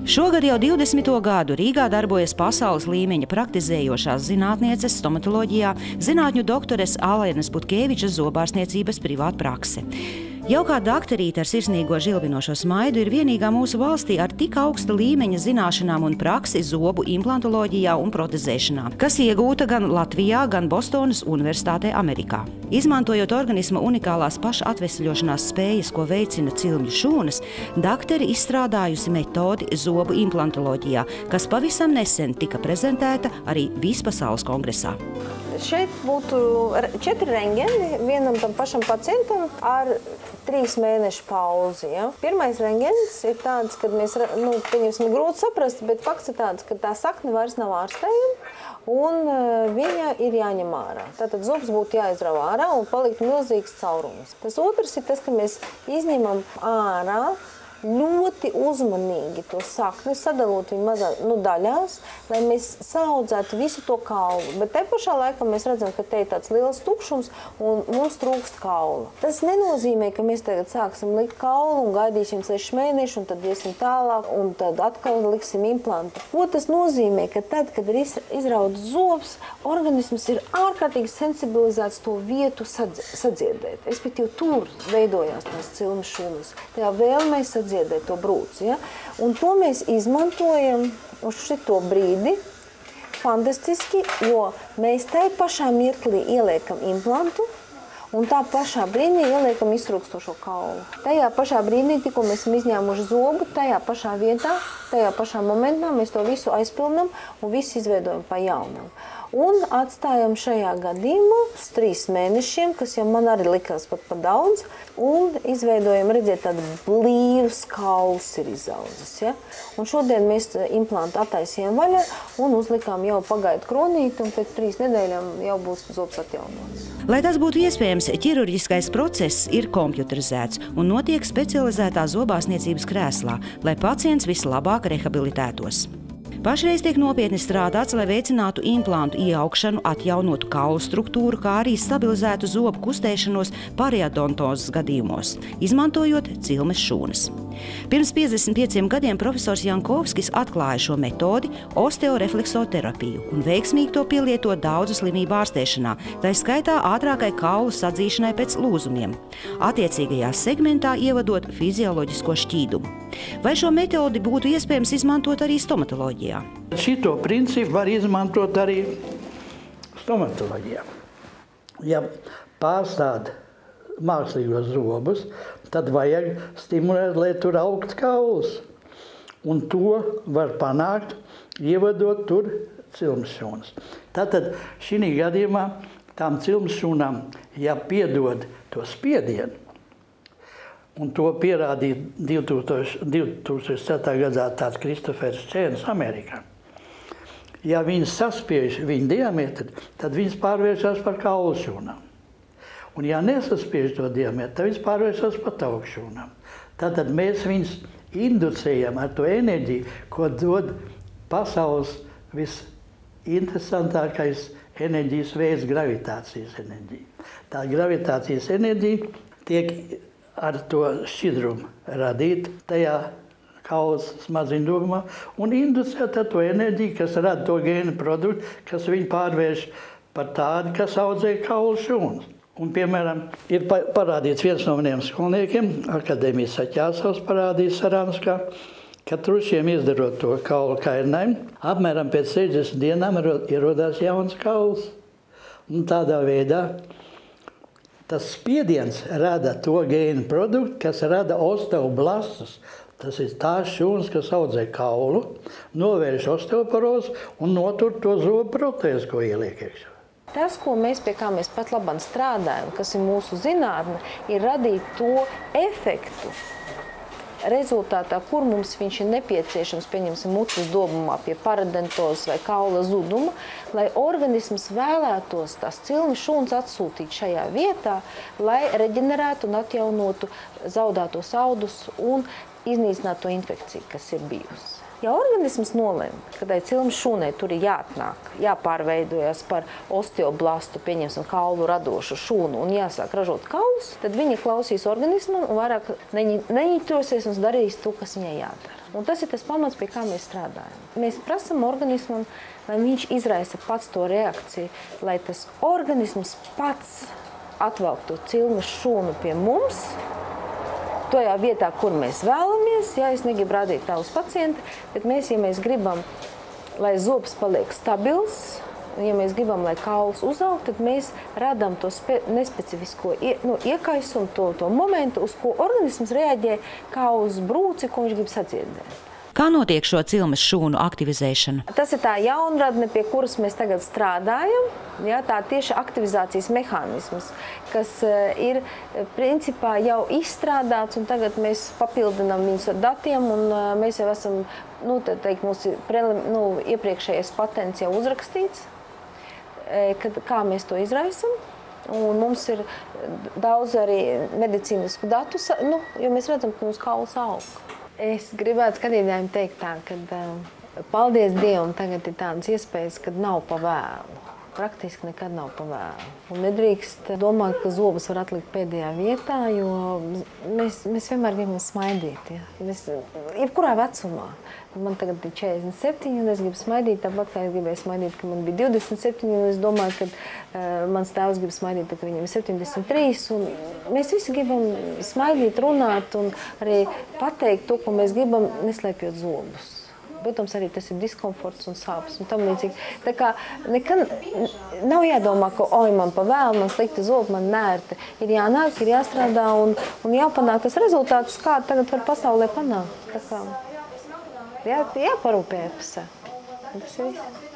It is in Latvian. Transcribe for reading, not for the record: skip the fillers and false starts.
Šogad jau 20. gadu Rīgā darbojas pasaules līmeņa praktizējošās zinātnieces stomatoloģijā zinātņu doktores Alēnas Butkevičas zobārstniecības privāta prakse. Jau kā dakterīte ar sirsnīgo žilbinošo smaidu ir vienīgā mūsu valstī ar tik augsta līmeņa zināšanām un praksi zobu implantoloģijā un protezēšanā, kas iegūta gan Latvijā, gan Bostonas Universitātē Amerikā. Izmantojot organisma unikālās pašatvesļošanās spējas, ko veicina cilmju šūnas, dakteri izstrādājusi metodi zobu implantoloģijā, kas pavisam nesen tika prezentēta arī Vispasaules kongresā. Šeit būtu 4 rentgeni vienam tam pašam pacientam ar 3 mēnešu pauzi. Ja? Pirmais rentgens ir tāds, kad mēs, pieņemsim, grūti saprast, bet fakts ir tāds, ka tā sakne vairs nav ārstējama un viņa ir jāņem ārā. Tātad zobs būtu jāizrauj ārā un palikt milzīgs caurums. Tas otrs ir tas, ka mēs izņemam ārā ļoti uzmanīgi to sakni, sadalot viņu daļās, lai mēs saaudzētu visu to kaulu. Bet te pašā laikā mēs redzam, ka te ir tāds liels tukšums un mums trūkst kaula. Tas nenozīmē, ka mēs tagad sāksim likt kaulu un gaidīsim 6 mēnešus un tad iesim tālāk un tad atkal liksim implantu. Ko tas nozīmē? Ka tad, kad ir izrauts zobs, organisms ir ārkārtīgi sensibilizēts to vietu sadziedēt. Respektīvi, tur veidojās tās cilmes šūnas. Tajā vēlmē sadziedēt to brūci. Ja? Un to mēs izmantojam uz šito brīdi fantastiski, jo mēs tai pašā mirklī ieliekam implantu un tā pašā brīdī ieliekam iztrūkstošo kaulu. Tajā pašā brīdī, tikko mēs esam izņēmuši zobu, tajā pašā vietā, tajā pašā momentā mēs to visu aizpilnam un visu izveidojam pa jaunam. Un atstājam šajā gadījumā uz 3 mēnešiem, kas jau man arī likās pat daudz, un izveidojam, redziet, tādu blīvs kauls ir izaudzis. Ja? Un šodien mēs implantu attaisījām vaļā un uzlikām jau pagaidu kronīti, un pēc 3 nedēļām jau būs zobs atjaunots. Lai tas būtu iespējams, ķirurģiskais process ir kompjuterizēts un notiek specializētā zobārstniecības krēslā, lai pacients vislabāk rehabilitētos. Pašreiz tiek nopietni strādāts, lai veicinātu implantu ieaugšanu, atjaunotu kaulu struktūru, kā arī stabilizētu zobu kustēšanos periodontozes gadījumos, izmantojot cilmes šūnas. Pirms 55 gadiem profesors Jankovskis atklāja šo metodi osteorefleksoterapiju un veiksmīgi to pielieto daudzu slimību ārstēšanā, tā skaitā ātrākai kaulu sadzīšanai pēc lūzumiem, attiecīgajā segmentā ievadot fizioloģisko šķīdumu. Vai šo metodi būtu iespējams izmantot arī stomatoloģijā? Šito principu var izmantot arī stomatoloģijā. Ja pārstāda mākslīgos zobus, tad vajag stimulēt, lai tur augtu kauls. Un to var panākt, ievadot tur cilmes šūnas. Tātad šī gadījumā tām cilmes šūnām, ja piedod to spiedienu, un to pierādīja 2007. gadā tāds Kristofers Čēns Amerikā. Ja viņas saspiež viņa diametru, tad viņas pārvēršas par kaulu šūnām. Un ja nesaspiež to diametru, tad viņas pārvēršas par tauku šūnām. Tātad mēs viņas inducējam ar to enerģiju, ko dod pasaules visinteresantākais enerģijas veids - gravitācijas enerģija. Tā gravitācijas enerģija tiek ar to šķidrumu radīt tajā kaulas smadziņu dūmā un inducēt ar to enerģiju, kas rada to gēnu produktu, kas viņu pārvērš par tādu, kas audzē kaulu šūnas. Un, piemēram, ir parādīts viens no maniem skolniekiem, akadēmijas Saķāsovs parādījis Saranskā, ka trušiem izdarot to kaulu kairinājumu, apmēram pēc 60 dienām ierodās jauns kauls. Un tādā veidā tas spiediens rada to gēnu produktu, kas rada osteoblastus. Tas ir tās šūnas, kas audzē kaulu, novērš osteoporozi un notur to zobu protēzi, ko ieliek iekšā. Tas, pie kā mēs pat labāk strādājam, kas ir mūsu zinātne, ir radīt to efektu, rezultātā, kur mums viņš ir nepieciešams, pieņemsim, mutes dobumā pie paradontozes vai kaula zuduma, lai organisms vēlētos tās cilmes šūnas atsūtīt šajā vietā, lai reģenerētu un atjaunotu zaudētos audus un iznīcinātu to infekciju, kas ir bijusi. Ja organisms nolem, ka tai cilmes šūnai tur ir jāatnāk, jāpārveidojas par osteoblastu, pieņemsim kaulu radošu šūnu un jāsāk ražot kaulus, tad viņa klausīs organismam un vairāk neņitosies un darīs to, kas viņai jādara. Un tas ir tas pamats, pie kā mēs strādājam. Mēs prasam organismam, lai viņš izraisa pats to reakciju, lai tas organisms pats atvelk to cilmes šūnu pie mums, tajā vietā, kur mēs vēlamies. Ja es negribu rādīt tā uz pacienta, bet ja mēs gribam, lai zobs paliek stabils, ja mēs gribam, lai kauls uzaug, tad mēs radām to nespecifisko iekaisumu, to momentu, uz ko organisms reaģē kā uz brūci, ko viņš grib sadziedēt. Kā notiek šo cilmes šūnu aktivizēšana? Tas ir tā jaunradne, pie kuras mēs tagad strādājam. Ja, tā tieši aktivizācijas mehānisms, kas ir principā jau izstrādāts, un tagad mēs papildinām viņus ar datiem, un mēs jau esam, mūsu iepriekšējais patents jau uzrakstīts, kā mēs to izraisam. Un mums ir daudz arī medicīnisku datu, jo mēs redzam, ka mums kauls aug. Es gribētu skatītājiem teikt tā, ka paldies Dievam, tagad ir tādas iespējas, kad nav pa vēlu. Praktiski nekad nav pa vēlu. Un nedrīkst domāt, ka zobus var atlikt pēdējā vietā, jo mēs vienmēr gribam smaidīt. Ja? Jebkurā vecumā. Man tagad ir 47, un es gribu smaidīt tāpat, kā es gribēju smaidīt, ka man bija 27, un es domāju, ka mans tēvs grib smaidīt, ka viņam ir 73, un mēs visi gribam smaidīt, runāt un arī pateikt to, ko mēs gribam, neslēpjot zobus. Protams, arī tas ir diskomforts un sāpes un tam līdzīgi. Tā kā nekad nav jādomā, ka man pa vēlu, man slikti zobi, man nērti. Ir jānāk, ir jāstrādā un jāpanāk tas rezultātus, kā tagad var pasaulē panākt. Tā kā jāparūpēt par sevi. Tas ir viss.